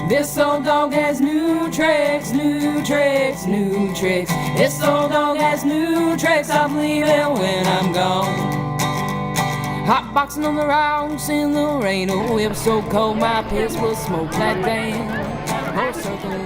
This old dog has new tricks, new tricks, new tricks. This old dog has new tricks. I'm leaving when I'm gone. Hot boxing on the rocks in the rain. Oh, it was so cold, my piss will smoke that damn whole circle.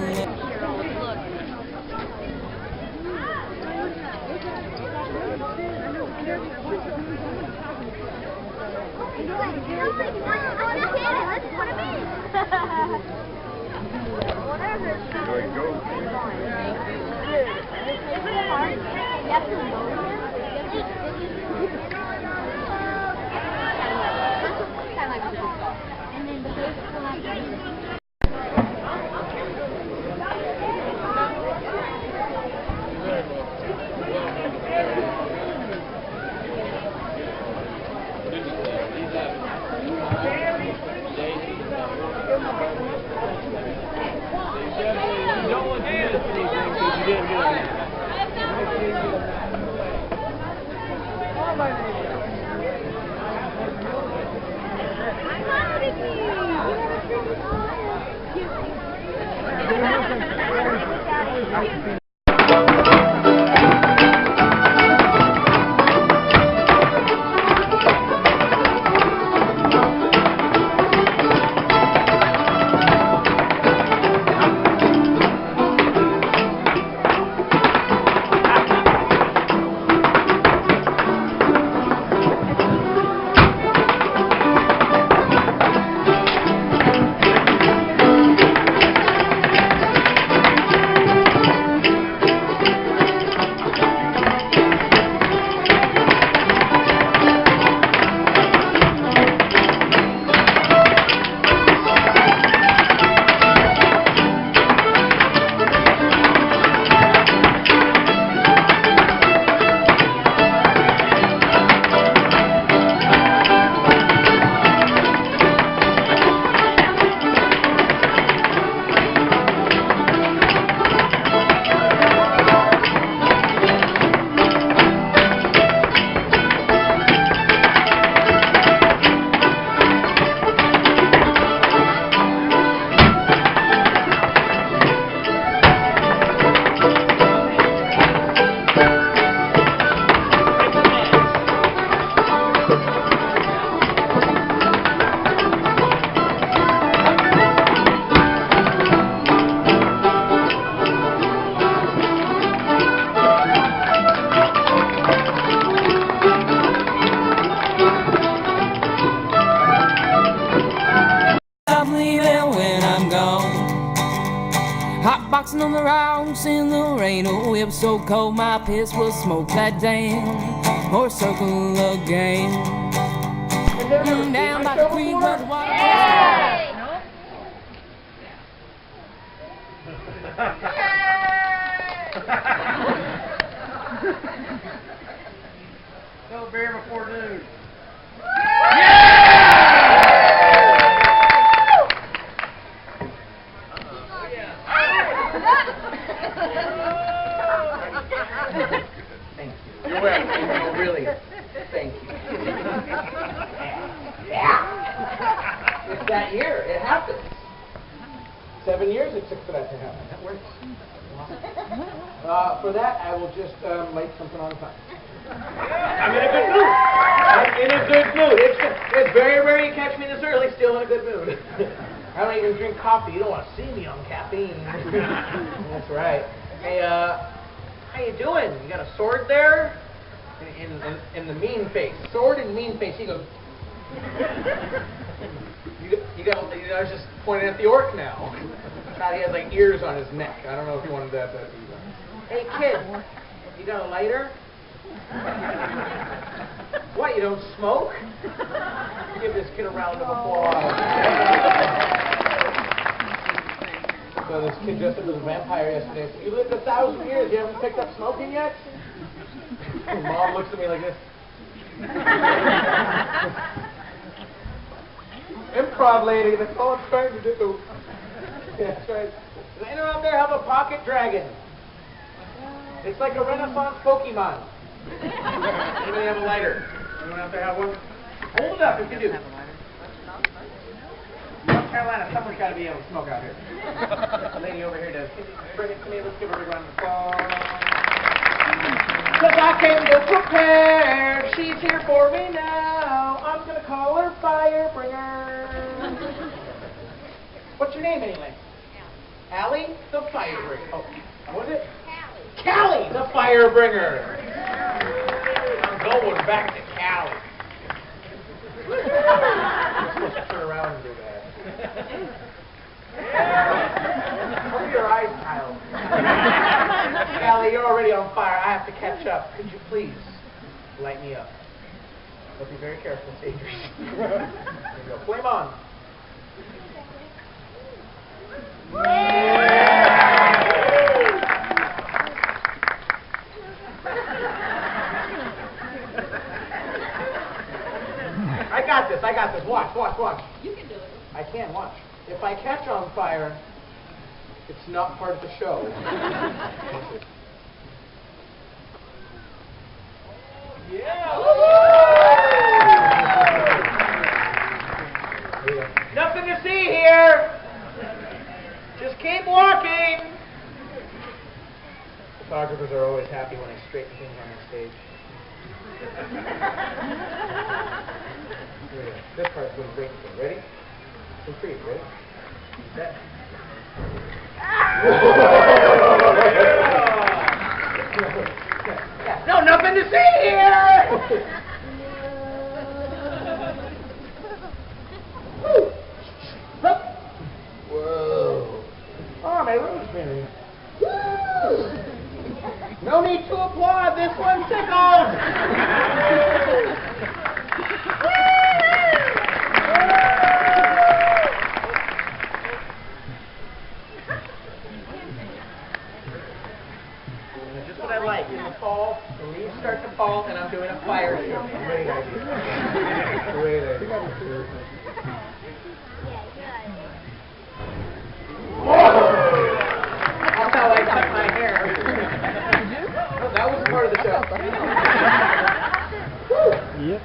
Hot boxing on the rocks in the rain. Oh, it was so cold, my piss will smoke that damn horse circle again. Down by the creek where the water. No beer before noon. Thank you. You're welcome. Really, thank you. Yeah. It's that year. It happens. 7 years it took for that to happen. That works. For that, I will just light something on fire. I'm in a good mood. I'm in a good mood. It's very rare you catch me this early still in a good mood. I don't even drink coffee. You don't want to see me on caffeine. That's right. Hey, how you doing? You got a sword there? In the mean face. Sword and mean face. He goes. I was just pointing at the orc now. God, he has like ears on his neck. I don't know if he wanted that. Hey kid, you got a lighter? What, you don't smoke? Give this kid a round of applause. So this kid dressed up as a vampire yesterday said, you lived 1,000 years, you haven't picked up smoking yet? Mom looks at me like this. Improv lady, that's all I'm trying to do. Yeah, that's right. Does anyone out there have a pocket dragon? It's like a Renaissance Pokemon. Anybody have a lighter? Anyone out there have one? Hold it up if you do. North Carolina, someone's got to be able to smoke out here. The lady over here does. Can you bring it to me? Let's give her a round of applause. Because I came to prepare. She's here for me now. I'm going to call her Fire Bringer. What's your name anyway? Allie, the Fire Bringer. Oh, what was it? Callie, the Fire Bringer. I'm going back to Callie. You're supposed to turn around and do that. Cover your eyes, Kyle. Callie, you're already on fire. I have to catch up. Could you please light me up? But be very careful, it's dangerous. There you go. Flame on. I got this. Watch. You can do it. I can, watch. If I catch on fire, it's not part of the show. Yeah! Nothing to see here! Just keep walking! Photographers are always happy when I straighten things on the stage. This part's going to break again. Ready? Two, three. Ready? Set. No, nothing to see here! Whoa. Oh, my rosemary. No need to applaud. This one tickled. Just what I like. In the fall, the leaves start to fall, and I'm doing a fire show. Great idea. Great idea. That's how I cut my hair. No, that was part of the show. Yep.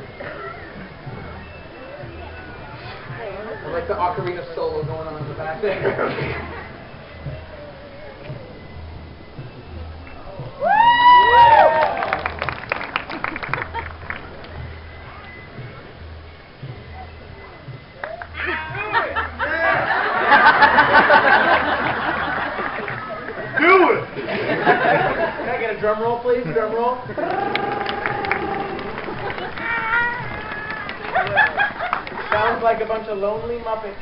I like the ocarina solo going on in the back there. Do it! Can I get a drum roll, please? Drum roll. Sounds like a bunch of lonely Muppets.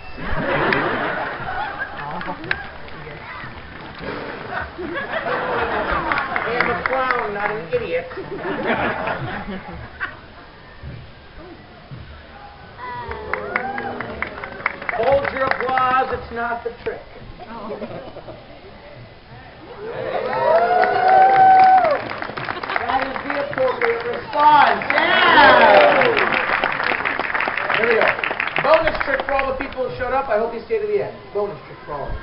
I am a clown, not an idiot. Hold your applause, it's not the trick. That is the appropriate response. Yeah! Here we go. Bonus trick for all the people who showed up. I hope you stay to the end. Bonus trick for all of them.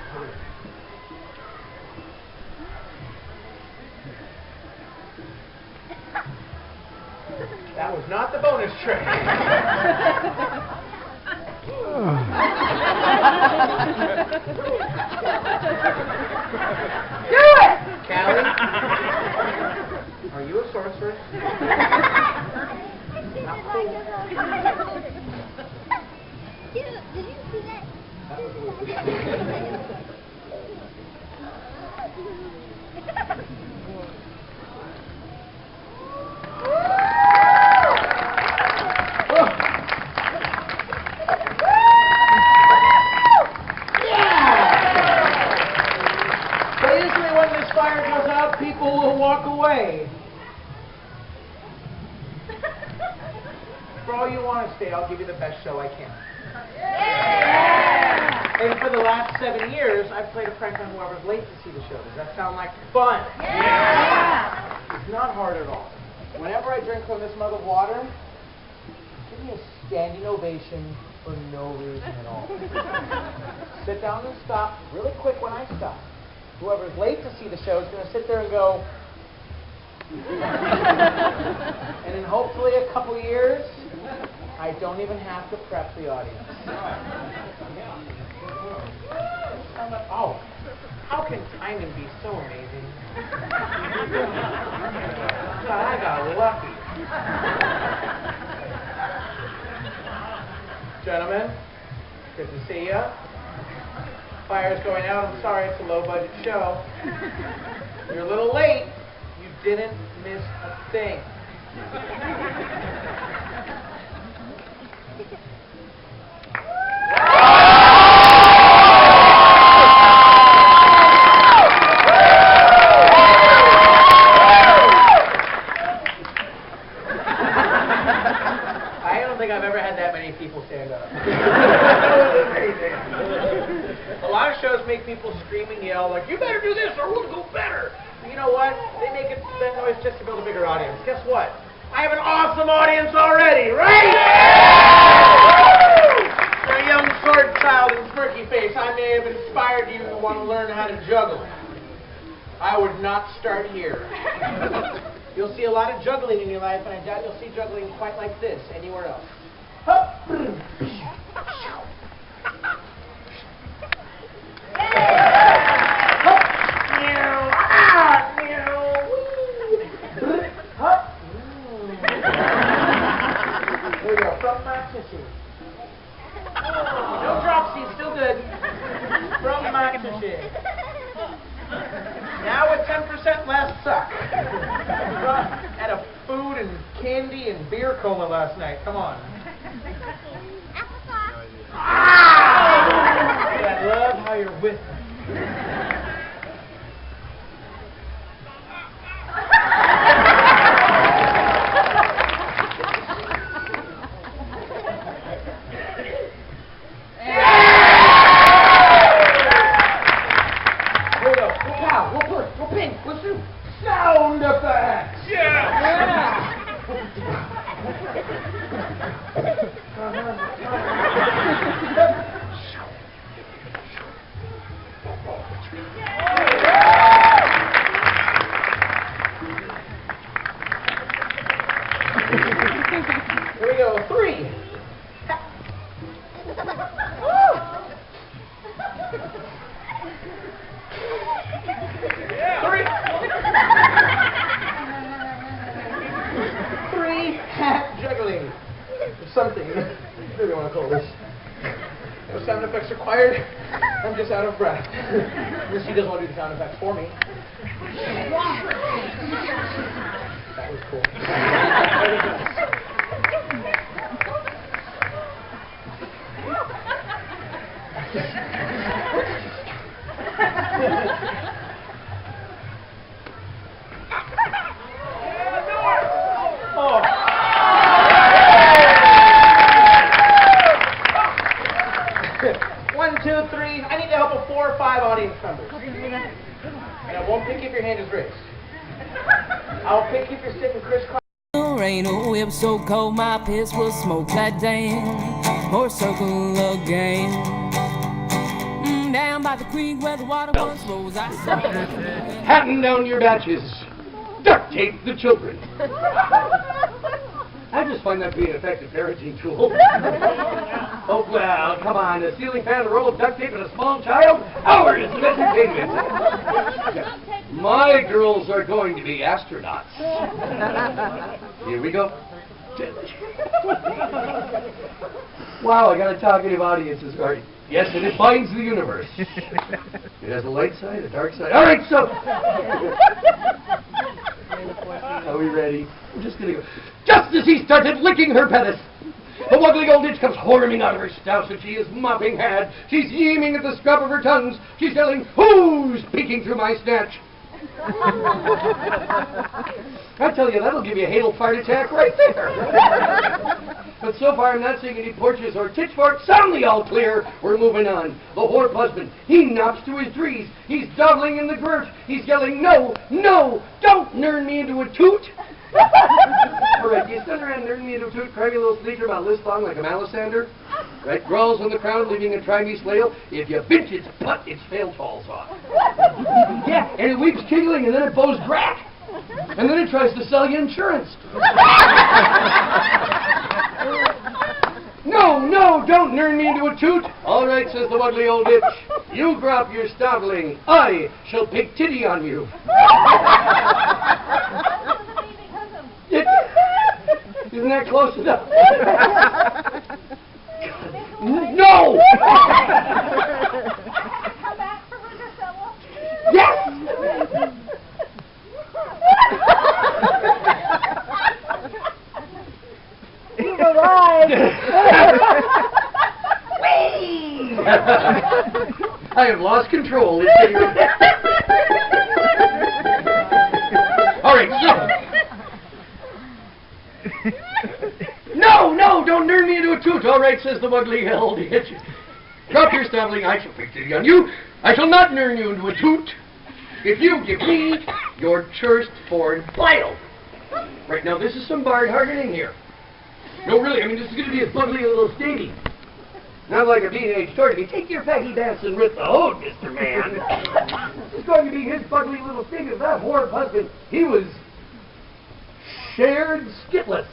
That was not the bonus trick. Do it! Callie? Are you a sorceress? Not cool. Did you see that? That was So usually when this fire goes out, people will walk away. For all you want to stay, I'll give you the best show I can. And for the last 7 years, I've played a prank on whoever's late to see the show. Does that sound like fun? Yeah! It's not hard at all. Whenever I drink from this mug of water, give me a standing ovation for no reason at all. Sit down and stop really quick when I stop. Whoever's late to see the show is going to sit there and go, and in hopefully a couple years, I don't even have to prep the audience. Oh, how can timing be so amazing? God, I got lucky. Gentlemen, good to see ya. Fire's going out. I'm sorry, it's a low-budget show. You're a little late. You didn't miss a thing. I don't think I've ever had that many people stand up. A lot of shows make people scream and yell like, you better do this or we'll go better. You know what? They make that noise just to build a bigger audience. Guess what? I have an awesome audience already, right? For a young sword child and smirky face, I may have inspired you to want to learn how to juggle. I would not start here. You'll see a lot of juggling in your life, and I doubt you'll see juggling quite like this anywhere else. Hup. There we go, from my tissue. No dropsy, still good. From my tissue. Now with 10% less suck. Had a food and candy and beer cola last night. Come on. I love how you're with me. Sound effects! Yeah! Here we go, 3. Juggling. Or something. What do you want to call this? No sound effects required. I'm just out of breath. Missy doesn't want to do the sound effects for me. That was cool. I need the help of 4 or 5 audience members. And I won't pick if your hand is raised. I'll pick if you're sitting crisscross. Rain, oh, it was so cold, my piss was smoke that damn or circle again. Down by the creek where the water once rose, I saw Hatten down your batches. Duct tape the children. I just find that to be an effective parenting tool. Oh, well, come on. A ceiling fan, a roll of duct tape, and a small child? Hours of entertainment. My girls are going to be astronauts. Here we go. Wow, I got a talkative audience this morning. Yes, and it binds the universe. It has a light side, a dark side. All right, so... Are we ready? I'm just going to go. Just as he started licking her peniss, the wuggly old itch comes horming out of her stouse, and she is mopping had. She's yeaming at the scrub of her tongues. She's yelling, "Who's peeking through my snatch?" I tell you, that'll give you a hail fart attack right there. But so far, I'm not seeing any porches or pitchforks. Soundly all clear. We're moving on. The whore husband, he knocks to his trees. He's dawdling in the girt. He's yelling, "No, no, don't nurn me into a toot." All right, you stand around nurn me into a toot, cry me a little sneaker about this long like a malisander. Right, growls on the crown, leaving a try-me slail. If you pinch its butt, its fail falls off. Yeah, and it weeps giggling, and then it bows drac. And then it tries to sell you insurance. No, no, don't turn me into a toot. All right, says the ugly old bitch. You drop your starveling. I shall take titty on you. Isn't that close enough? No! Come back for her fella. Yes! You've arrived. Whee! I have lost control. All right, so. No, no, don't turn me into a toot. All right, says the ugly old bitch. Drop your stumbling. I shall take titty on you. I shall not turn you into a toot if you give me your firstborn child. Right now, this is some barred hardening here. No, really, I mean, this is going to be a ugly little stady. Not like a teenage story. Take your faggy dancing with the hood, Mr. Man. It's going to be his ugly little thing of that horrid husband. He was shared skitless.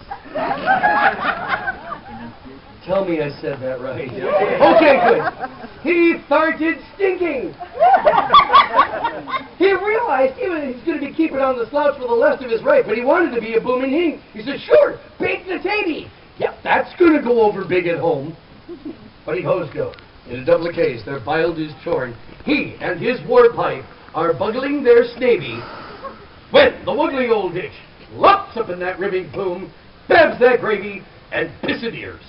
Tell me I said that right. Okay, good. He started stinking. He realized he's going to be keeping on the slouch for the rest of his life, but he wanted to be a booming hing. He said, sure, bake the tatey. Yep, that's going to go over big at home. But he hose go. In a double case, their bild is torn. He and his war pipe are bugling their snavy when the ugly old ditch lops up in that ribbing plume, babs that gravy, and pissedeers.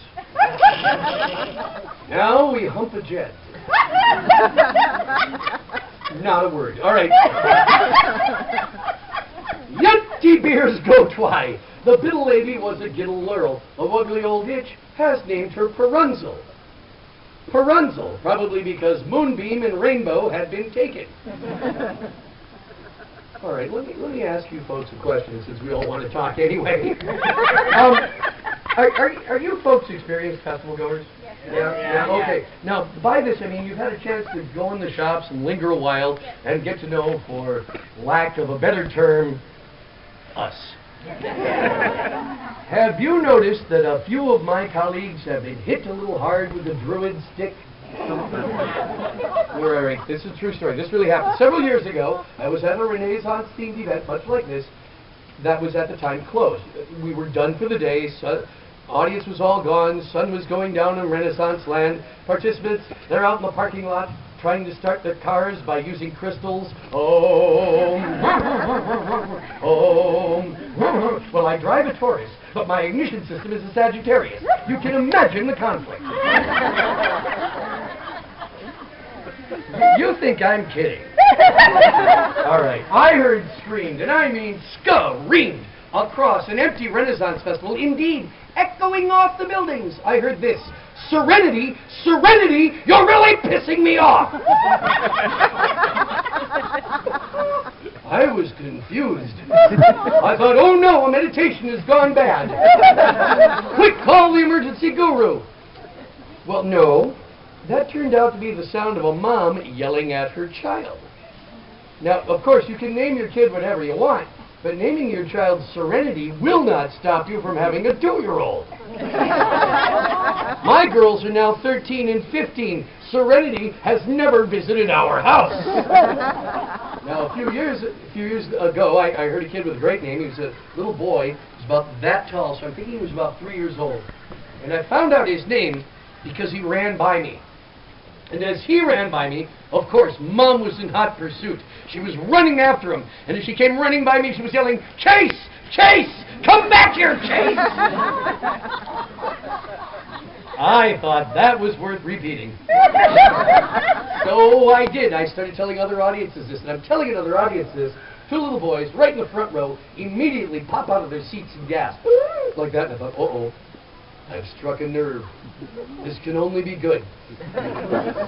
Now we hump a jet. Not a word. All right. Yutty beers go twy. The biddle lady was a giddle lurl. The ugly old itch has named her Perunzel. Perunzel, probably because Moonbeam and Rainbow had been taken. All right, let me ask you folks a question since we all want to talk anyway. Are you folks experienced festival goers? Yeah. Okay. Now, by this, I mean you've had a chance to go in the shops and linger a while and get to know, for lack of a better term, us. Have you noticed that a few of my colleagues have been hit a little hard with the druid stick? Right. This is a true story. This really happened. Several years ago, I was at a Renaissance themed event, much like this, that was at the time closed. We were done for the day. Audience was all gone. Sun was going down in Renaissance land. Participants, they're out in the parking lot trying to start their cars by using crystals. Well, I drive a Taurus, but my ignition system is a Sagittarius. You can imagine the conflict. You think I'm kidding. All right. I heard screamed, and I mean screamed, across an empty Renaissance festival, indeed, echoing off the buildings. I heard this: Serenity, Serenity, you're really pissing me off. I was confused. I thought, oh no, a meditation has gone bad. Quick, call the emergency guru. Well, no. That turned out to be the sound of a mom yelling at her child. Now, of course, you can name your kid whatever you want, but naming your child Serenity will not stop you from having a 2-year-old. My girls are now 13 and 15. Serenity has never visited our house. Now, a few years ago, I heard a kid with a great name. He was a little boy. He was about that tall, so I'm thinking he was about 3 years old. And I found out his name because he ran by me. And as he ran by me, of course, Mom was in hot pursuit. She was running after him. And as she came running by me, she was yelling, Chase! Chase! Come back here, Chase! I thought that was worth repeating. So I did. I started telling other audiences this. And I'm telling other audiences, 2 little boys right in the front row immediately pop out of their seats and gasp. Like that. And I thought, uh-oh. I've struck a nerve. This can only be good.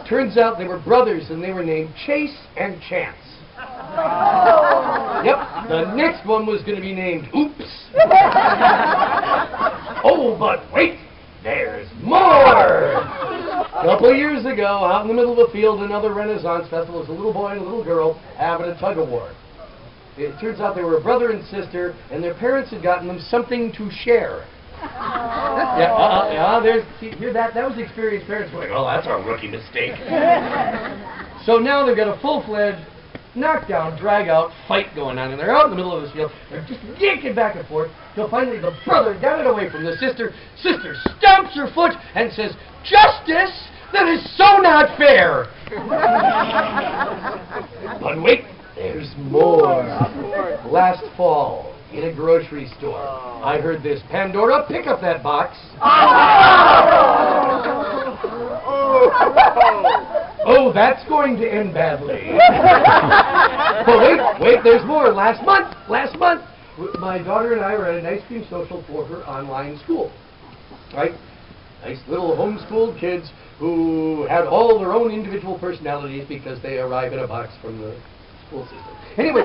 Turns out they were brothers, and they were named Chase and Chance. Yep, the next one was going to be named Oops. Oh, but wait, there's more. A couple of years ago, out in the middle of the field, another Renaissance festival, was a little boy and a little girl having a tug-of-war. It turns out they were a brother and sister, and their parents had gotten them something to share. Hear that? That was the experienced parents going, oh, that's our rookie mistake. So now they've got a full-fledged knockdown, drag-out fight going on, and they're out in the middle of this field. They're just yanking back and forth till finally the brother got it away from the sister. Sister stamps her foot and says, "Justice? That is so not fair." But wait, there's more. Last fall, in a grocery store, I heard this: "Pandora, pick up that box." Oh, that's going to end badly. But wait, there's more. Last month, my daughter and I were at an ice cream social for her online school. Right? Nice little homeschooled kids who had all their own individual personalities because they arrive in a box from the school system. Anyway,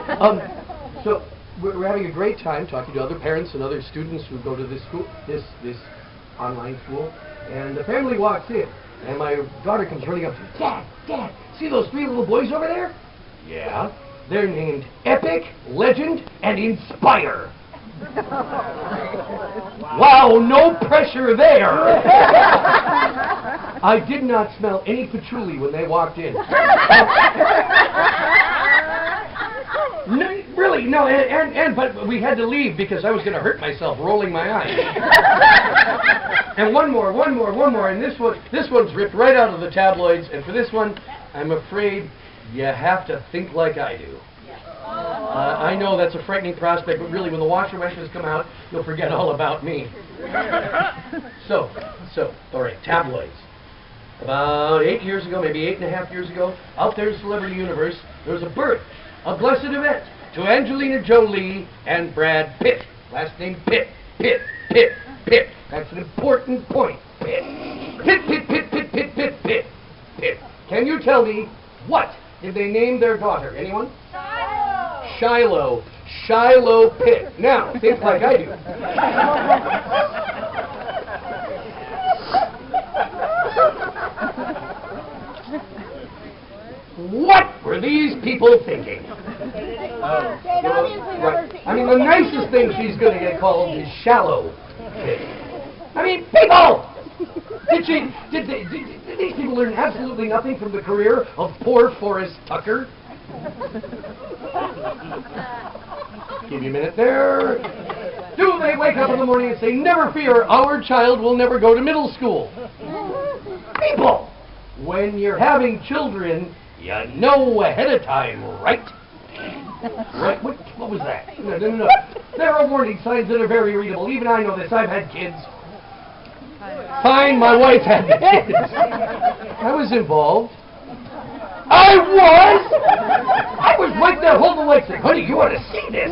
so we're having a great time talking to other parents and other students who go to this school, this online school, and the family walks in. And my daughter comes running up to me. Dad, see those 3 little boys over there? Yeah. They're named Epic, Legend, and Inspire. Wow, no pressure there. I did not smell any patchouli when they walked in. No, but we had to leave because I was going to hurt myself rolling my eyes. And one more, and this one's ripped right out of the tabloids, and for this one, I'm afraid you have to think like I do. I know that's a frightening prospect, but really, when the washer machines come out, you'll forget all about me. So, all right, tabloids. About 8 years ago, maybe 8.5 years ago, out there in the celebrity universe, there was a birth, a blessed event, to Angelina Jolie and Brad Pitt. Last name Pitt. That's an important point. Pitt. Pitt. Can you tell me what did they name their daughter? Anyone? Shiloh. Shiloh Pitt. Now, think like I do. What were these people thinking? Right. I mean, the nicest thing she's going to get called is Shallow Pitt. I mean, people! Did these people learn absolutely nothing from the career of poor Forrest Tucker? Give me a minute there. Do they wake up in the morning and say, "Never fear, our child will never go to middle school"? People! When you're having children, you know ahead of time, right? Right? What was that? No. There are warning signs that are very readable. Even I know this. I've had kids. Fine, my wife had the kids. I was involved. I was right there holding the lights saying, "Honey, you ought to see this."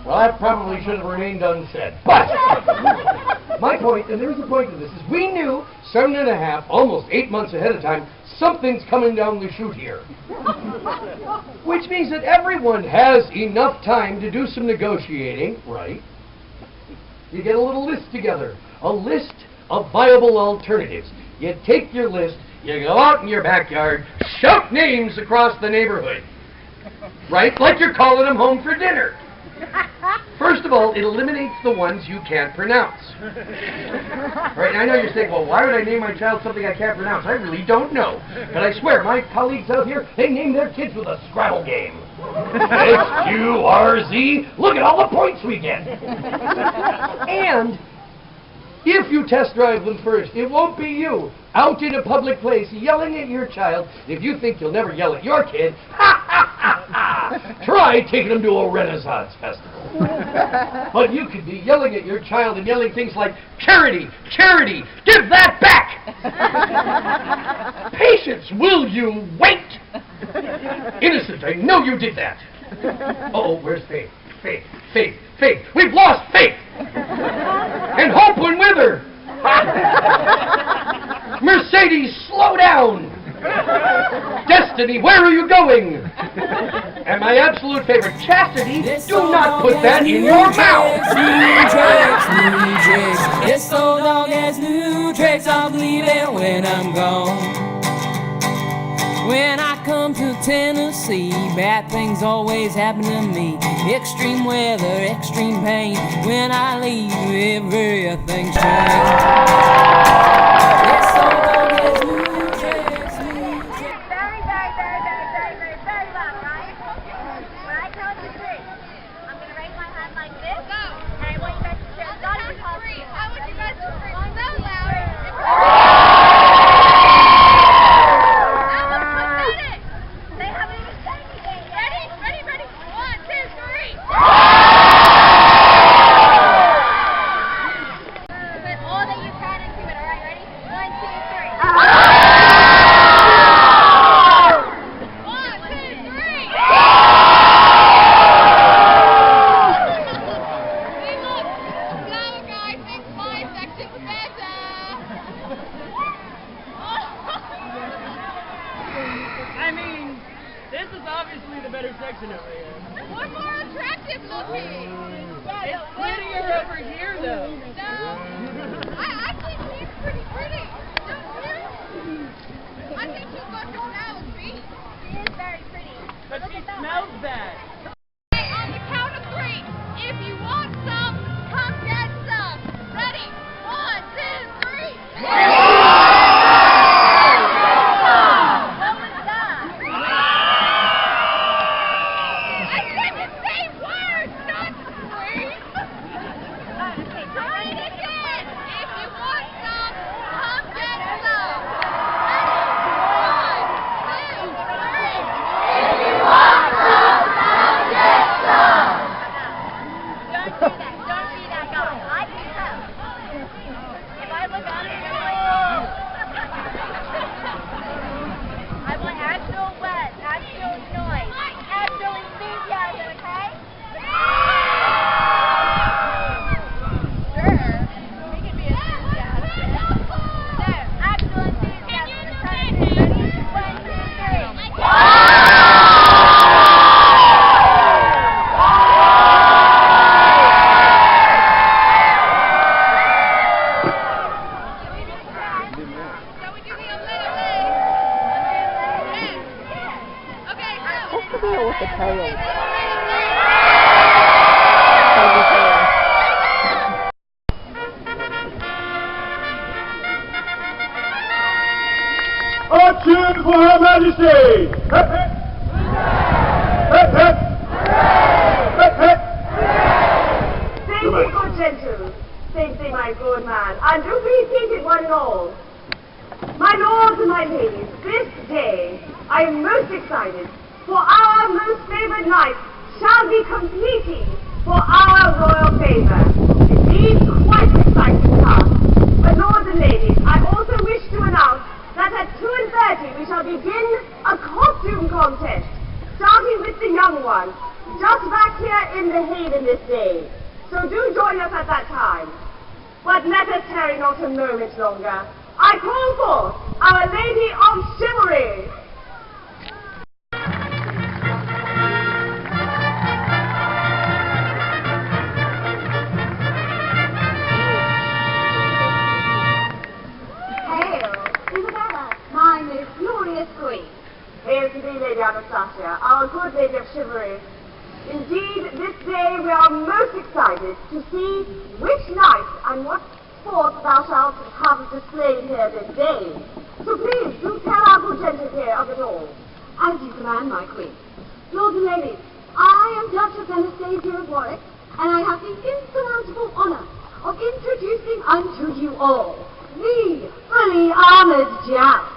Well, that probably should have remained unsaid. But my point, and there's a point to this, is we knew 7.5, almost 8 months ahead of time, something's coming down the chute here. Which means that everyone has enough time to do some negotiating, right? You get a little list together, a list of viable alternatives. You take your list, you go out in your backyard, shout names across the neighborhood, right? Like you're calling them home for dinner. First of all, it eliminates the ones you can't pronounce. Right? And I know you're saying, well, why would I name my child something I can't pronounce? I really don't know. But I swear, my colleagues out here, they name their kids with a Scrabble game. SQRZ, look at all the points we get. And if you test drive them first, it won't be you out in a public place yelling at your child. If you think you'll never yell at your kid, try taking them to a Renaissance festival. But you could be yelling at your child and yelling things like, "Charity, charity, give that back!" "Patience, will you wait?" "Innocent, I know you did that." "Oh, where's faith? Faith. We've lost faith! And hope went with her!" "Mercedes, slow down!" "Destiny, where are you going?" And my absolute favorite, "Chastity, do not put that in your mouth!" New tricks. This old dog has new tricks. I'll believe it when I'm gone. When I come to Tennessee, bad things always happen to me. Extreme weather, extreme pain. When I leave, everything's changed. It's so long as new tricks, new tricks. Very, very, very, very, very, very, very loud, right? When I count to three, I'm going to raise my hand like this. Go. And I want you guys to say, "God is three." I want you guys to scream so loud. They haven't even said anything yet. Ready? Ready, ready. 1, 2, 3. Put all that you can into it, alright? Ready? 1, 2, 3. 1, 2, 3. Hey, look. Flower guy thinks my section's better. I mean, this is obviously the better section over here. We're more attractive looking. It's prettier over here, though. No. I think he's pretty pretty. Don't you? I think she's got the flowers, see? She is very pretty. But Look she at that smells one. bad. Okay, on the count of 3. If you want some, come get some. Ready? 1, 2, 3. What was that? I said the same word, not scream. Okay, try it again. If you want some, come get some. Ready? 1, 2, 3. If you want some, come get some. Don't do that. Don't be that guy. I can tell. If I look at it, you're like, oh. I want actual words, actual noise, actual enthusiasm, okay? Sure. We can be enthusiastic. No, actual enthusiasm. Ready? 1, 2, 3. Shall we do the Olympics? Yeah. Okay, go. What's the deal with the tail? Attention for Her Majesty! Hip, hip! Hip, hip! Hip, hip! Thank you, good gentle. Thank thee, my good man. And do be seated, one and all. My lords and my ladies, this day I am most excited, for our most favored knight shall be competing for our royal favor. Indeed, quite exciting task. But lords and ladies, I also wish to announce that at 2:30 we shall begin a costume contest, starting with the young one, just back here in the haven this day. So do join us at that time. But let us tarry not a moment longer. I call forth Our Lady of Chivalry. Hail, Isabella, my most glorious queen. Hail to thee, Lady Anastasia, our good Lady of Chivalry. Indeed, this day we are most excited to see which knight and what sport thou shalt have displayed here this day. So please, do tell our good gentlemen here of it all. As you command, my queen. Lords and ladies, I am Duchess Anastasia of Warwick, and I have the insurmountable honor of introducing unto you all the fully armored joust,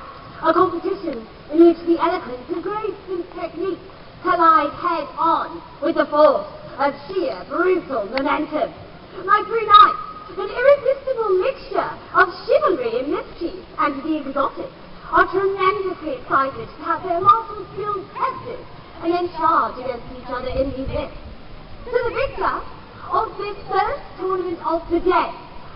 a competition in which the eloquence and grace and technique collide head-on with the force of sheer brutal momentum. My three knights, an irresistible mixture of chivalry and mischief and the exotic, are tremendously excited to have their martial skills tested and then charge against each other in the abyss. To the victor of this first tournament of the day,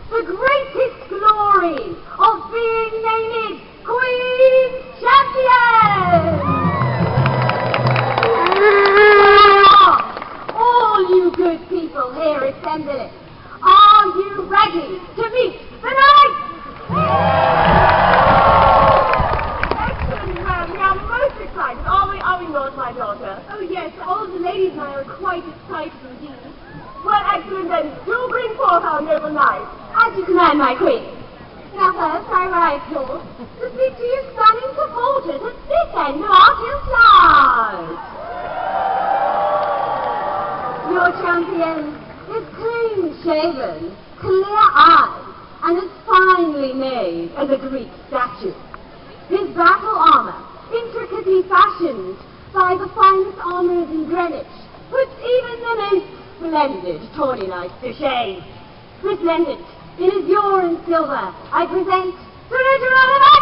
the greatest glory of being named Queen Champion! All you good people here assembled, are you ready to meet the knight? Excellent, ma'am. We are most Queen. Now first I rise, Lord, to speak to you stunning supporters at this end of our hillside. Your champion is clean-shaven, clear-eyed, and as finely made as a Greek statue. His battle armor, intricately fashioned by the finest armorers in Greenwich, puts even the most splendid tawny knights to shame. Resplendent in azure and silver, I present the Reginald of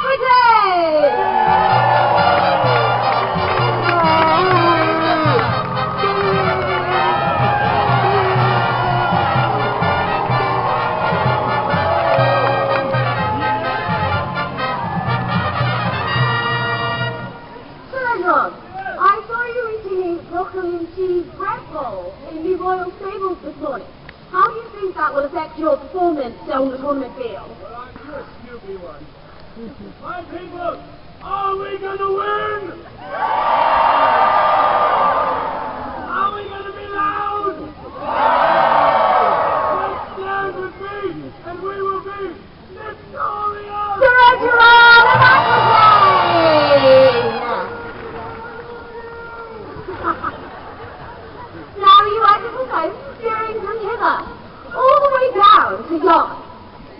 cheese bread bowl in the royal stables this morning. How do you think that will affect your performance on the tournament field? Yes, you be one. My people, are we going to win? Are we going to be loud? Let's stand with me, and we will be victorious! Now you wonderful folks steering from hither, all the way down to yon.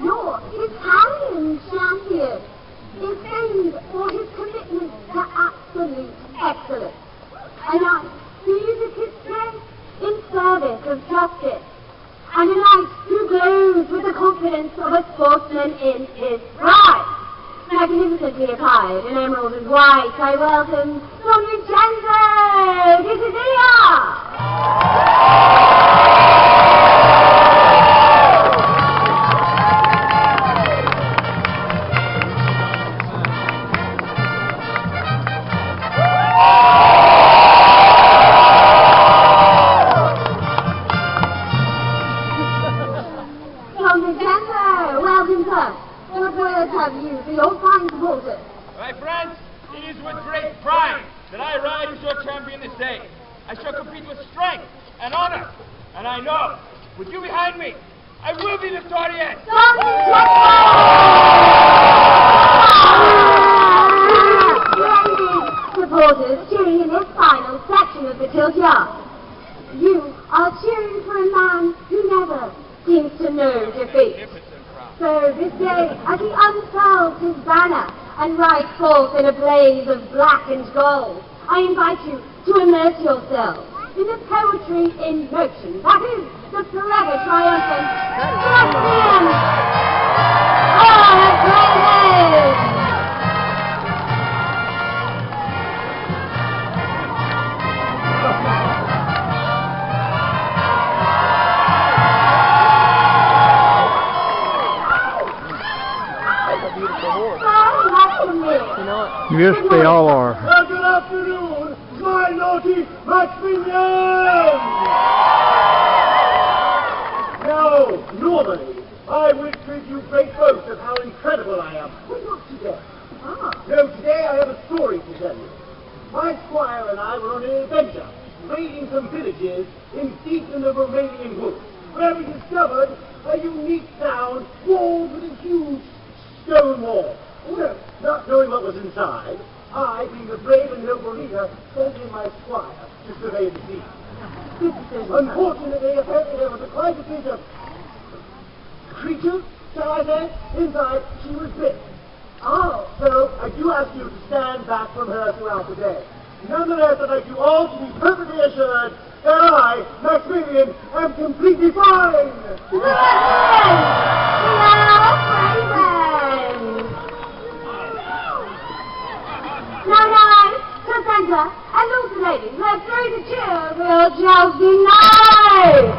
Your Italian champion is famed for his commitment to absolute excellence. A knight who uses his strength in service of justice. And a knight who glows with the confidence of a sportsman in his pride. Magnificently attired in emerald and white, I welcome Don Vincenzo di Sicilia! Don Vincenzo, welcome, sir. What words have you for your fine supporters? My friends, it is with great pride that I ride as your champion this day. I shall compete with strength and honor, and I know, with you behind me, I will be victorious! Splendid supporters cheering in this final section of the tilt yard. You are cheering for a man who never seems to know defeat. So this day, as he unfurls his banner and rides forth in a blaze of black and gold, I invite you to immerse yourselves in the poetry in motion. That is the forever triumphant Requiem of Praise! Yes, they all are. Good afternoon, my naughty Maximilian! Now, normally, I would give you great boast of how incredible I am, but not today. No, today I have a story to tell you. My squire and I were on an adventure, raiding some villages deep in the Romanian woods, where we discovered a unique town walled with a huge stone wall. Well, not knowing what was inside, I, being a brave and noble leader, sent in my squire to survey the scene. Unfortunately, apparently there was quite a bit of creature, shall I say, inside. She was bit. So I do ask you to stand back from her throughout the day. Nonetheless, I'd like you all to be perfectly assured that I, Maximilian, am completely fine. Now, to center, and also ladies, let's raise a cheer for your Chelsea Knight!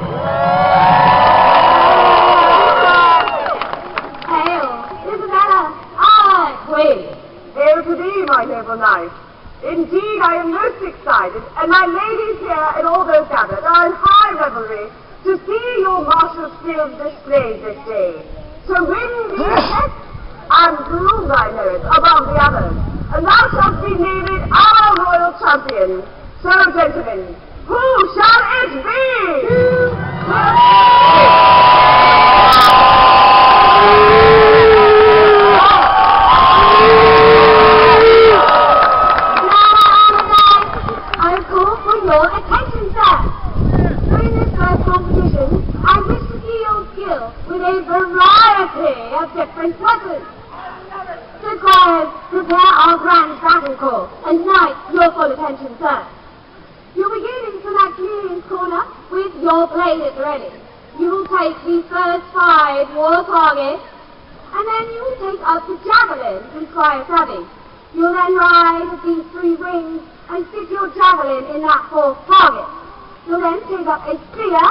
Hail, Isabella, our Queen! Hail to thee, my noble knight! Indeed, I am most excited, and my ladies here and all those gathered are in high revelry to see your martial skills displayed this day. To win these tests and prove thy merit above the others, and thou shalt be named our royal champion. So, gentlemen, who shall it be? of different weapons. So squires, prepare our grand battle call, and tonight your full attention, sir. You'll begin in Sir Maximilian's corner with your blade at the ready. You will take the first 5 war targets, and then you will take up the javelin from Squire Savvy. You'll then ride these 3 rings and stick your javelin in that 4th target. You'll then take up a spear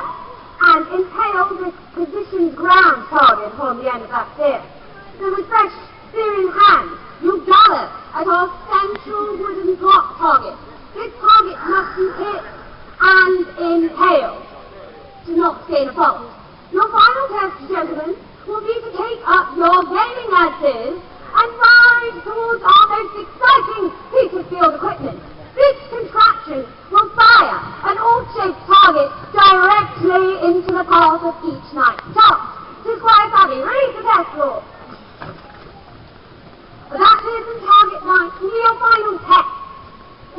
and impale this positioned ground target on the end of that spear. So with fresh spear in hand, you'll gallop at our central wooden block target. This target must be hit and impaled to not gain a fault. Your final test, gentlemen, will be to take up your gaming lances and ride towards our most exciting piece of field equipment. This contraption will fire an all-shaped target directly into the path of each knight's task. To Squire Savvy, read the test roll. That is the target knight to your final test.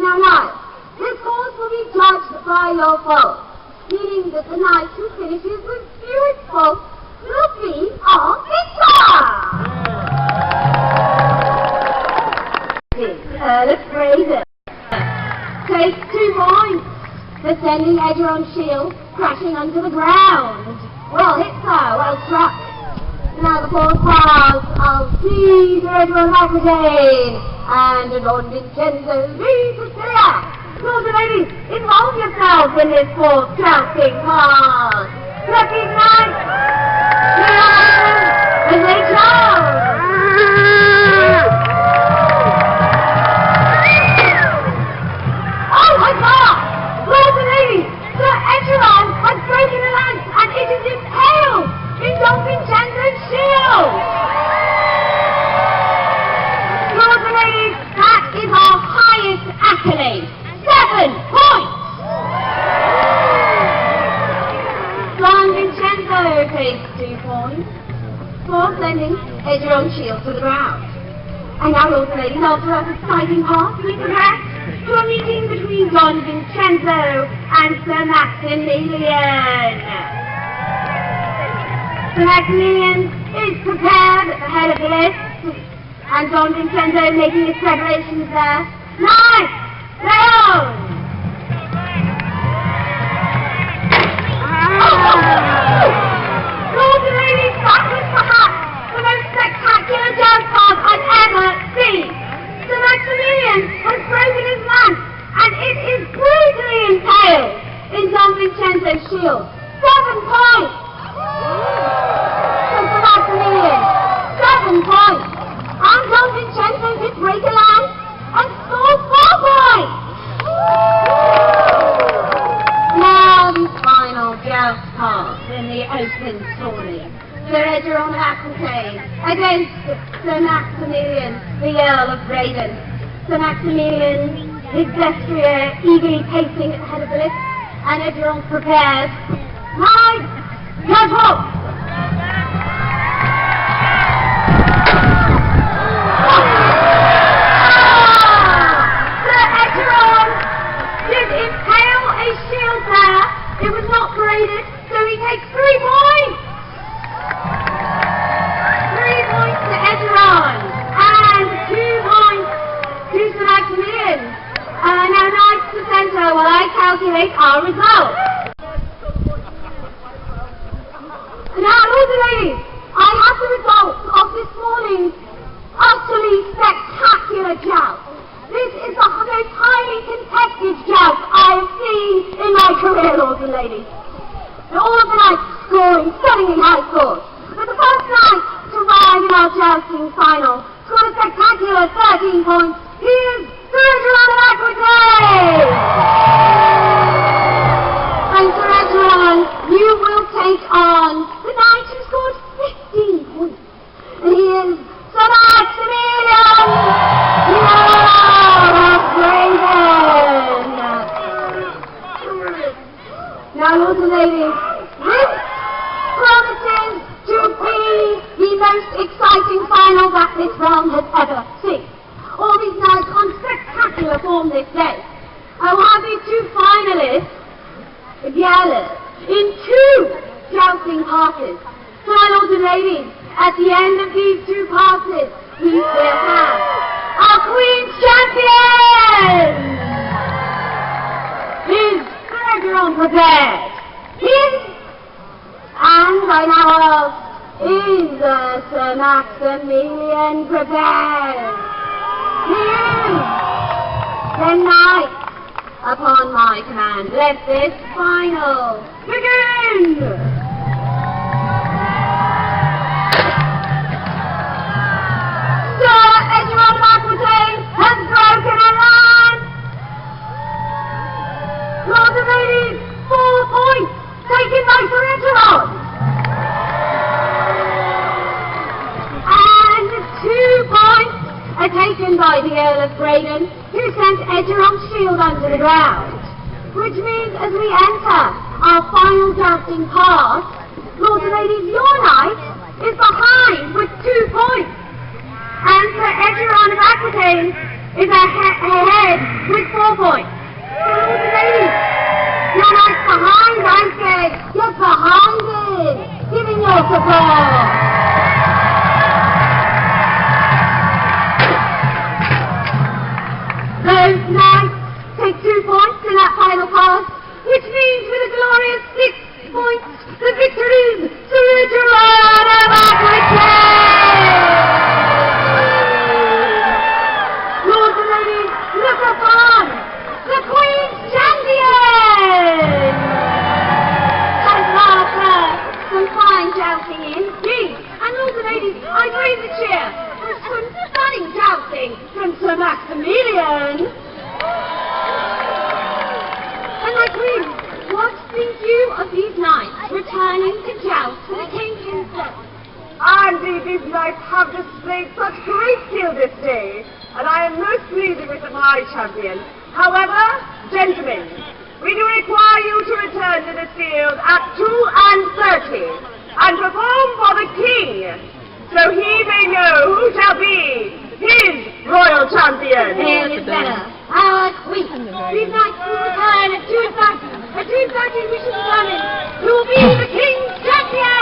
Now, this course will be judged by your foe, meaning that the knight who finishes with fewest faults will be our victor! Earl of Fraser. Take 2 points for sending Egeron's shield crashing under the ground. Well hit, sir, well struck. Now the 4th pass of Caesar Egeron Aquitaine and Don Vincenzo Di Sicilia. Lords and ladies, involve yourselves in this 4th jousting pass. Recognize as they charge. Oh my God! Lords and ladies, Sir Egeron has broken a lance and it is impaled in Don Vincenzo's shield! Lords and ladies, that is our highest accolade. 7 points! Don Vincenzo takes 2 points for sending Egeron's shield to the ground. And now, lords and ladies, after that exciting part, we progress to a meeting between Don Vincenzo and Sir Maximilian. Sir Maximilian is prepared at the head of the list, and Don Vincenzo making his preparations there. Nice! Leon! Lords and ladies, that was perhaps the most spectacular joust pass I've ever seen. Sir Maximilian has broken his lance, and it is brutally impaled in Don Vincenzo's shield. 7 points! Sir Maximilian, 7 points! And Don Vincenzo did break a lance and scored 4 points! Now the final joust pass in the open tourney. Sir Egeron of Aquitaine against Sir Maximilian, the Earl of Raven. Sir Maximilian, his destrier eagerly pacing at the head of the list, and Egeron prepared. Right, judge halt! Sir Egeron did impale a shield there. It was not paraded, so he takes 3 points! 3 points to Egeron, and 2 points to Sir Maximilian. Now knights to centre while I calculate our results. Now, lords and ladies, I have the results of this morning's utterly spectacular joust. This is the most highly contested joust I have seen in my career, lords and ladies. Now, all of the knights scoring stunningly high scores. But the first knight to ride in our jousting final scored a spectacular 13 points. He is Sir Egeron of Aquitaine! And Sir Egeron, you will take on the knight who scored 15 points. And he is Sir Maximilian, the Earl of Raven! Now, lords and ladies, this promises to be the most exciting final that this realm has ever seen. All these knights on spectacular form this day. I will have these 2 finalists together in 2 jousting passes. So, my lords and ladies, at the end of these two passes, we will have our Queen's champion! Is everyone prepared? And I now ask, is Sir Maximilian prepared? He is! Then knights, upon my command, let this final begin! Sir Edgeron Aquitaine has broken a lance! Lords and ladies, 4 points taken by Sir Edgeron! And 2 points are taken by the Earl of Braden, who sent Edgeron's shield under the ground. Which means as we enter our final dancing pass, Lords and ladies, your knight is behind with 2 points. And Sir Edgeron of Aquitaine is ahead with 4 points. So Lords and ladies, your knight's behind, I say. Get behind it. Giving your support. Those knights take 2 points in that final pass, which means with a glorious 6 points, the victory is Sir Edgeron of Aquitaine! Lords and ladies, look upon the Queen's champion! And after some fine jousting indeed, and Lords and ladies, I raise a cheer for some stunning jousting from Sir Maximilian. And my Queen, what think you of these knights returning to joust for the King himself? Indeed, these knights have displayed such great skill this day, and I am most pleased with my champion. However, gentlemen, we do require you to return to the field at 2:30 and perform for the King, so he may know who shall be his royal champion. Here is better. Our Queen. These knights will return at 2:30. At 2:30 we shall summon who will be the King's champion!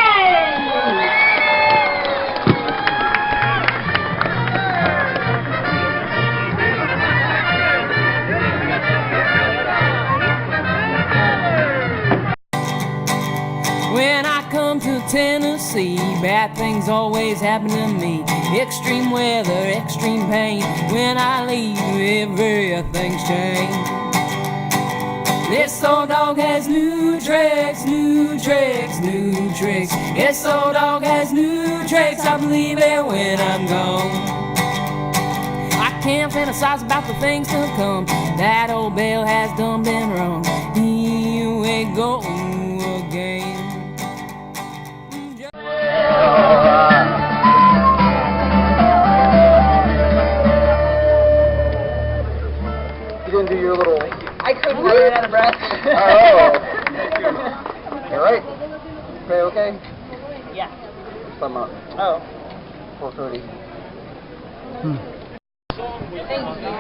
When I come to Tennessee, bad things always happen to me. Extreme weather, extreme pain. When I leave, everything's changed. This old dog has new tricks, new tricks, new tricks. This old dog has new tricks, I believe it when I'm gone. I can't fantasize about the things to come. That old bell has done been wrong. Here we go again. You didn't do your little... I couldn't run out of breath. Oh. All right. Okay. Yeah. Some up. Oh. 4:30. Thank you.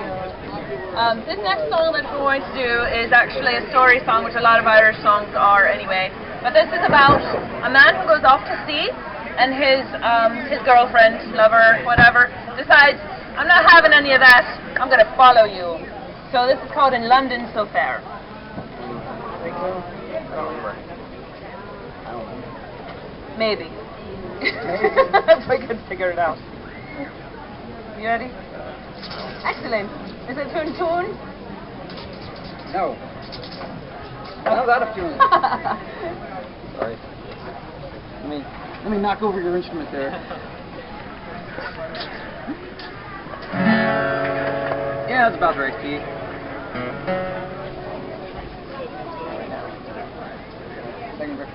This next song that we're going to do is actually a story song, which a lot of Irish songs are anyway. But this is about a man who goes off to sea, and his girlfriend, lover, whatever, decides, I'm not having any of that, I'm going to follow you. So this is called In London So Fair. Think so? I don't remember. I don't know. Maybe. If I could figure it out. You ready? Excellent. Is it tune? No. How's out of tune? Sorry. Let me knock over your instrument there. Yeah, that's about the right key. Second verse.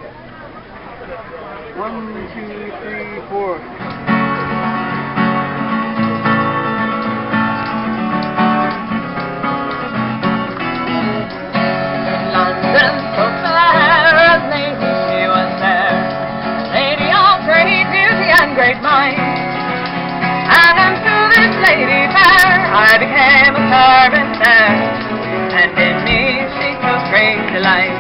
1, 2, 3, 4. Great mind, and unto this lady fair I became a servant there, and in me she took great delight.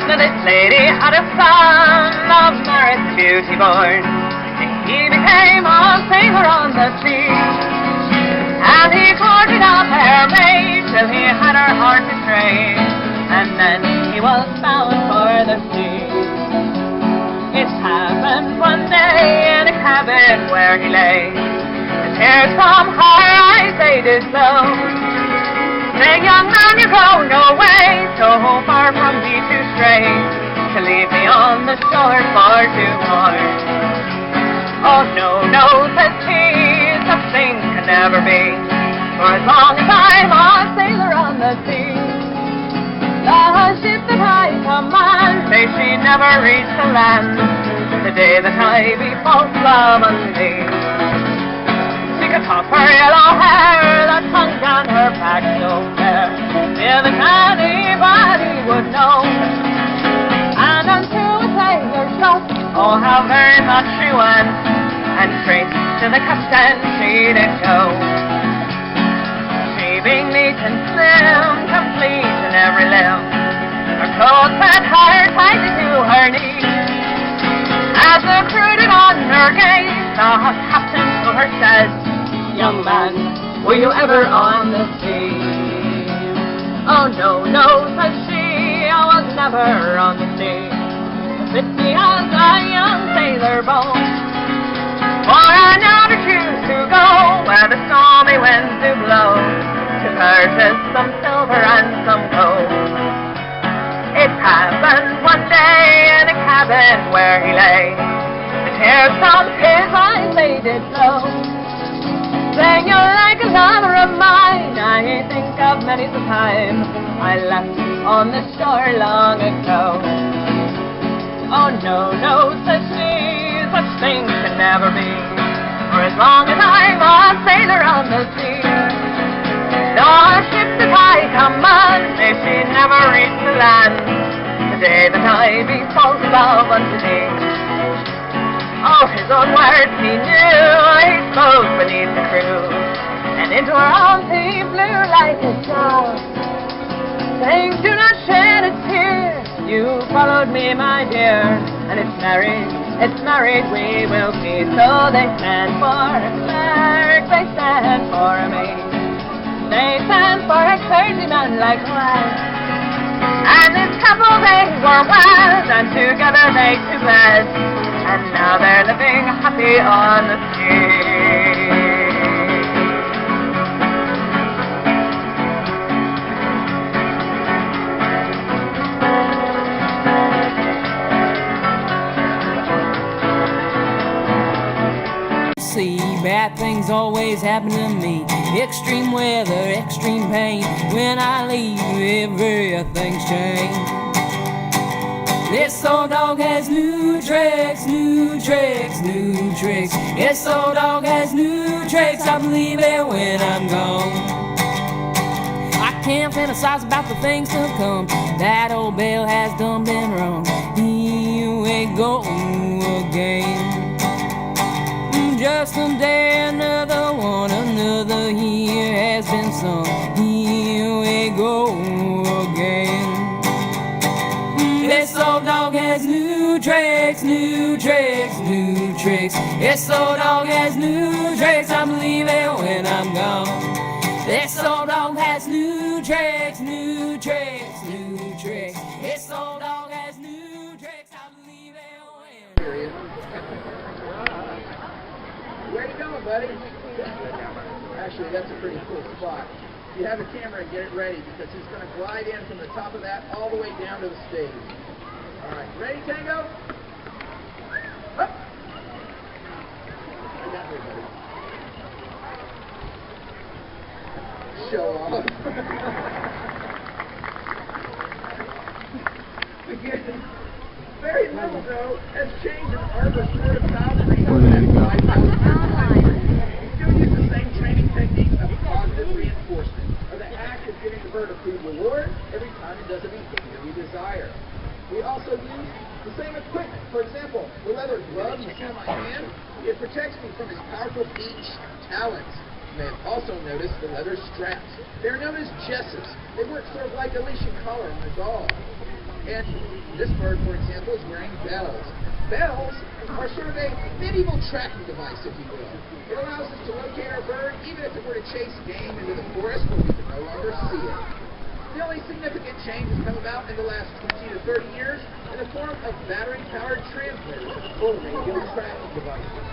Now this lady had a son of merit beauty born, the sea. And he courted a fair maid till he had her heart betrayed, and then he was bound for the sea. It happened one day in a cabin where he lay, the tears from her eyes they did flow, saying, young man, you go no way, so far from me to stray, to leave me on the shore for to mourn. Oh no, no, says he, such things can never be, for as long as I'm a sailor on the sea. The ship that I command, may she never reach the land, the day that I be false love unto thee. She could toss her yellow hair, that hung down her back so fair, if anybody would know. And unto a sailor's trust, oh how very much she went, and straight to the capstan she did go. She being neat and slim, complete in every limb, her clothes set her tightly to her knees. As the crew did on her gaze, the captain to her said, young man, were you ever on the sea? Oh no, no, said she, I was never on the sea. Fit me as a young sailor bold, for I never choose to go where the stormy winds do blow, to purchase some silver and some gold. It happened one day in a cabin where he lay, the tears from his eyes they did flow, saying, you're like a lover of mine, I think of many the time I left on the shore long ago. Oh no, no, says she, such things can never be, for as long as I'm a sailor on the sea. The ship that I command, may she never reach the land, the day that I be false love unto thee. Oh, his own words he knew, he spoke beneath the crew, and into her arms he flew like a dove, saying, do not shed a tear, you followed me, my dear, and it's married we will be. So they stand for a clerk, they stand for a maid, they stand for a clergyman likewise, and this couple they were wed, and together they two bled, and now they're living happy on the sea. See, bad things always happen to me. Extreme weather, extreme pain. When I leave, everything's changed. This old dog has new tricks, new tricks, new tricks. This old dog has new tricks. I believe it when I'm gone. I can't fantasize about the things to come. That old bell has done been wrong. Here we go again. Just a day, another one, another year has been sung. Here we go again. This old dog has new tricks, new tricks, new tricks. This old dog has new tricks. I believe it when I'm gone. This old dog has new tricks, new tricks, new tricks. This old dog has new tricks. I believe it when. Where you going, buddy? Actually, that's a pretty cool spot. You have a camera and get it ready because he's going to glide in from the top of that all the way down to the stage. All right, ready, Tango? Up. I got here, buddy. Show off. Again, very little, though, has changed in Arbor short of boundary. Reward every time it does a behavior we desire. We also use the same equipment. For example, the leather glove you see in my hand, it protects me from his powerful beach talons. You may have also noticed the leather straps. They're known as jesses. They work sort of like a leash and collar on a dog. And this bird, for example, is wearing bells. Bells are sort of a medieval tracking device, if you will. It allows us to locate our bird even if it were to chase game into the forest where we can no longer see it. The only significant change has come about in the last 20 to 30 years in the form of battery-powered transmitters or radio tracking devices.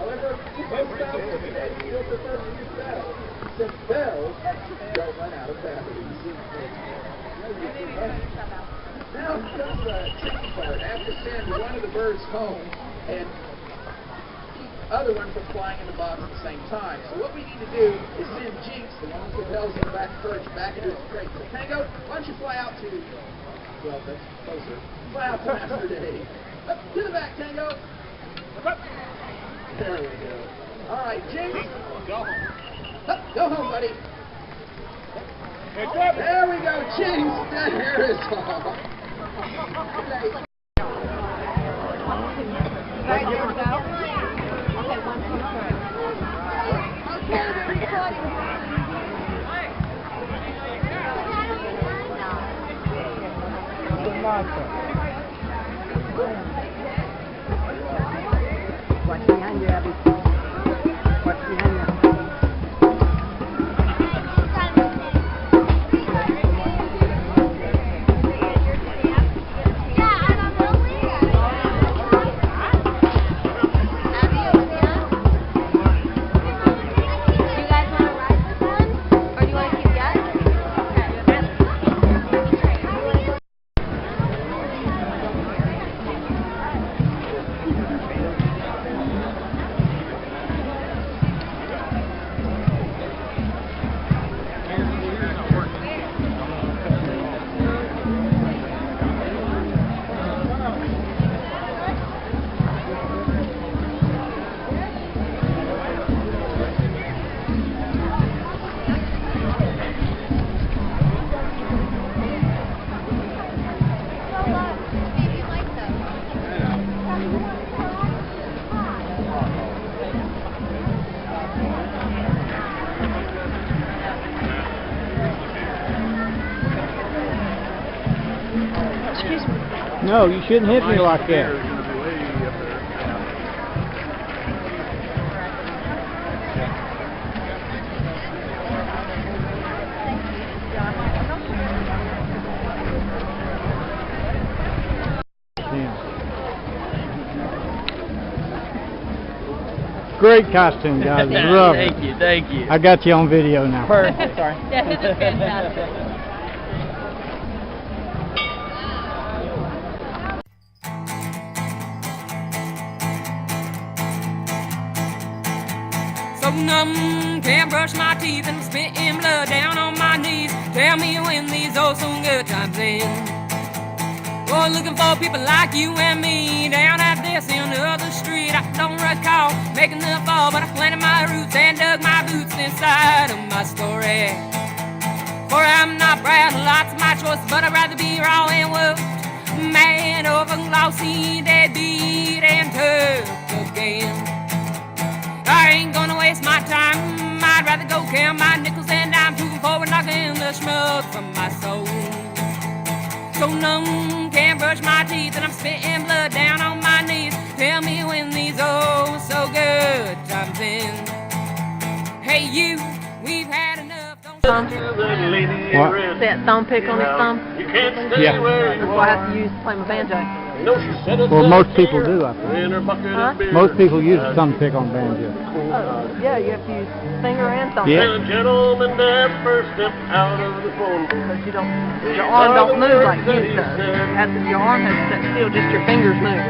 However, most thousands today still prefer to use bells, since bells don't run out of batteries. Now comes the tricky part. I have to send one of the birds home and the other one from flying in the box at the same time. So what we need to do is send Jinx, the one with the bells in the back perch, back into his crate. So Tango, why don't you fly out to, well, that's closer. Fly out to Master Day. Up to the back, Tango. Up. There we go. All right, Jinx. Go home. Up, go home, buddy. There we go, Jinx. There is all. Okay. Watch behind you, Abby. Watch behind you. No, you shouldn't hit me like that. Great costume, guys. Love it. Thank you, thank you. I got you on video now. Perfect, sorry. Yeah, this is fantastic. So numb, can't brush my teeth and I'm spitting blood down on my knees. Tell me when these oh so good times end. Oh, looking for people like you and me down at this end of the street. I don't recall making the fall, but I planted my roots and dug my boots inside of my story. For I'm not proud of lots of my choices, but I'd rather be raw and whooped. Man over glossy, deadbeat and tough again. I ain't gonna waste my time. I'd rather go count my nickels and dimes, moving forward, knocking the schmuck from my soul. So numb, can't brush my teeth, and I'm spitting blood down on my knees. Tell me when these oh so good times end. Hey you, we've had enough. Thumb. What? That thumb pick on his thumb. Yeah. That's what I have to use to play my banjo. Well, most people do, I think. Huh? Most people use a thumb pick on banjo. Oh, yeah, you have to use finger and thumb. Yeah. Gentlemen, their first step out of the phone. Because you don't, your arm don't move like his does. Your arm has to sit still, just your fingers move.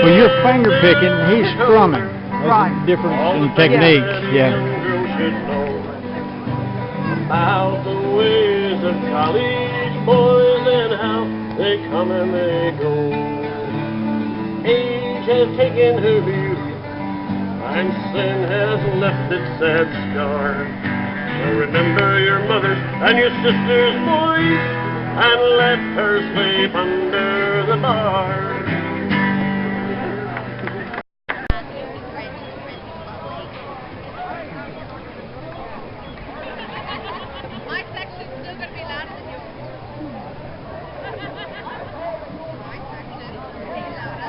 Well, you're finger picking, he's strumming. There's Right. a difference in techniques, yeah. About the ways of college boys and how they come and they go. Age has taken her youth, and sin has left its sad scar. So remember your mother and your sister's voice, and let her sleep under the bar. My section's still going to be louder than yours. My section is pretty loud.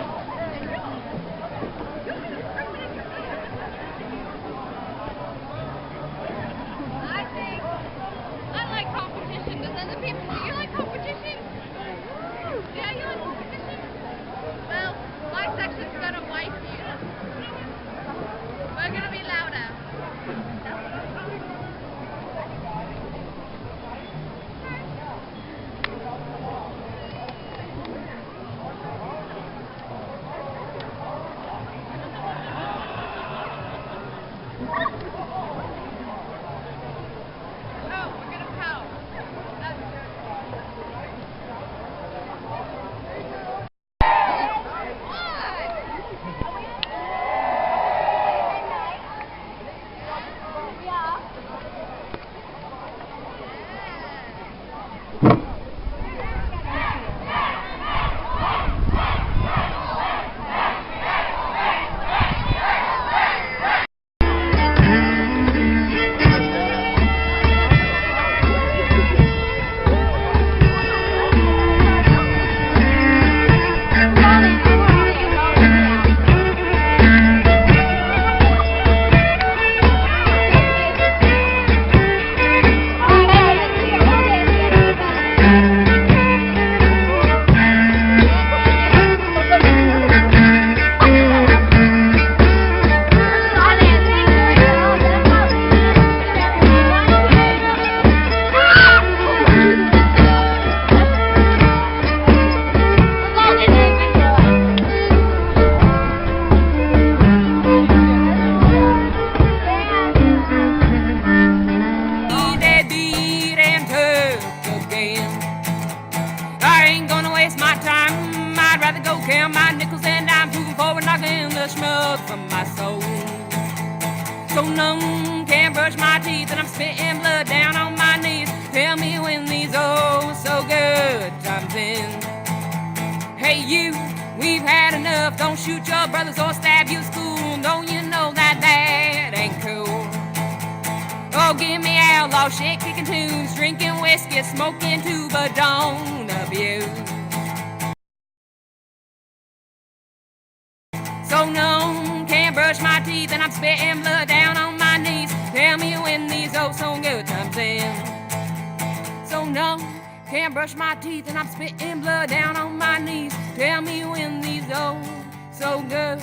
from my soul. So numb, can't brush my teeth, and I'm spitting blood down on my knees. Tell me when these oh so good times end. Hey you, we've had enough. Don't shoot your brothers or stab you school. Don't you know that that ain't cool? Oh, give me outlaw shit, kicking tunes, drinking whiskey, smoking too, but don't abuse. So numb, can't brush my teeth, and I'm spitting blood down on my knees. Tell me when these oh so good times end. So numb, can't brush my teeth, and I'm spitting blood down on my knees. Tell me when these oh so good